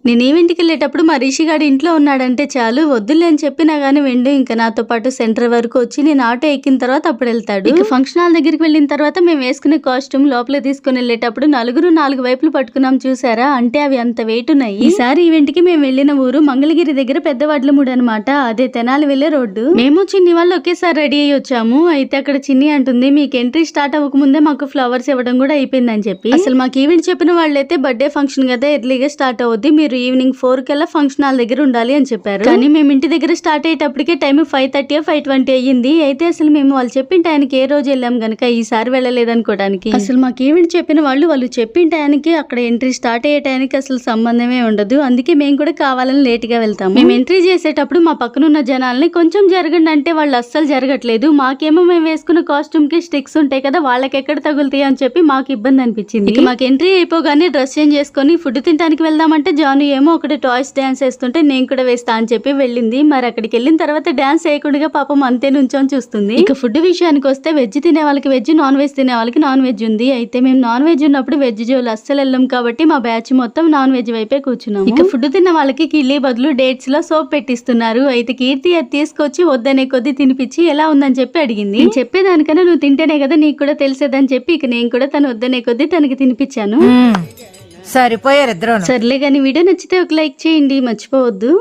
నేను ఈవెంట్కి వెళ్ళేటప్పుడు మా రిషిగాడు ఇంట్లో ఉన్నాడంటే చాలు వద్దులే అని చెప్పినా గానీ వెండు ఇంకా నాతో పాటు సెంటర్ వరకు వచ్చి నేను ఆటో ఎక్కిన తర్వాత అప్పుడు వెళ్తాడు. ఇక ఫంక్షన్ హాల్ దగ్గరికి వెళ్ళిన తర్వాత మేము వేసుకునే కాస్ట్యూమ్ లోపల తీసుకుని వెళ్ళేటప్పుడు నలుగురు 4 వైపులు పట్టుకున్నాం చూసారా, అంటే అవి అంత వెయిట్ ఉన్నాయి. ఈసారి ఈవెంట్ కి మేము వెళ్ళిన ఊరు మంగళగిరి దగ్గర పెద్ద వడ్లమూడి అనమాట, అదే తెనాలి వెళ్లే రోడ్డు. మేము చిన్ని వాళ్ళు ఒకేసారి రెడీ అయ్యి వచ్చాము. అయితే అక్కడ చిన్ని అంటుంది మీకు ఎంట్రీ స్టార్ట్ అవ్వకముందే మాకు ఫ్లవర్స్ ఇవ్వడం కూడా అయిపోయిందని చెప్పి. అసలు మాకు ఈవెంట్ చెప్పిన వాళ్ళైతే బర్త్డే ఫంక్షన్ కదా ఎర్లీగా స్టార్ట్ అవుద్ది, మీరు ఈవినింగ్ 4 కల్లా ఫంక్షన్ హాల్ దగ్గర ఉండాలి అని చెప్పారు. కానీ మేము ఇంటి దగ్గర స్టార్ట్ అయ్యేటప్పటికే టైం 5:30 5:20 అయ్యింది. అయితే అసలు మేము వాళ్ళు చెప్పిన టైంకి ఏ రోజు వెళ్ళాం గనక ఈసారి వెళ్ళలేదనుకోవడానికి. అసలు మాకు ఈవెంట్ చెప్పిన వాళ్ళు చెప్పిన టైంకి అక్కడ ఎంట్రీ స్టార్ట్ అయ్యే టైంకి అసలు సంబంధమే ఉండదు. అందుకే మేము కూడా కావాలని లేట్ గా వెళ్తాము. మేము ఎంట్రీ చేసేటప్పుడు మా పక్కన ఉన్న జనాల్ని కొంచెం జరగండి అంటే వాళ్ళు అస్సలు జరగట్లేదు. మాకేమో మేము వేసుకున్న కాస్ట్యూమ్ కి స్టిక్స్ ఉంటాయి కదా, వాళ్ళకి ఎక్కడ తగులుతాయి అని చెప్పి మాకు ఇబ్బంది అనిపించింది. మాకు ఎంట్రీ అయిపోగానే డ్రెస్ చేంజ్ చేసుకుని ఫుడ్ తినడానికి వెళ్దామంటే జాను ఏమో ఒకటి టాయ్స్ డాన్స్ వేస్తుంటే నేను కూడా వేస్తా అని చెప్పి వెళ్ళింది. మరి అక్కడికి వెళ్ళిన తర్వాత డాన్స్ వేయకుండా పాపం అంతే నుంచొని చూస్తుంది. ఇక ఫుడ్ విషయానికి వస్తే వెజ్ తినే వాళ్ళకి వెజ్, నాన్ వెజ్ తినే వాళ్ళకి నాన్ వెజ్ ఉంది. అయితే మేము నాన్ వెజ్ ఉన్నప్పుడు వెజ్ జోలు అస్సలు వెళ్ళాం కాబట్టి మా బ్యాచ్ మొత్తం నాన్ వెజ్ వైపే కూర్చున్నాం. ఇక ఫుడ్ తిన్న వాళ్ళకి కిళ్ళి బదులు డేట్స్ లో సోప్ పెట్టిస్తున్నారు. అయితే కీర్తి అది తీసుకొచ్చి వద్దనే కొద్ది తినిపించి ఎలా ఉందని చెప్పి అడిగింది. నేను చెప్పేదానికన్నా నువ్వు తింటేనే కదా నీకు కూడా తెలిసేదని చెప్పి ఇక నేను కూడా తను వద్దనే కొద్ది తనకి తినిపించాను. సరిపోయారు ఇద్దరు. సర్లే కానీ వీడియో నచ్చితే ఒక లైక్ చేయండి, మర్చిపోవద్దు.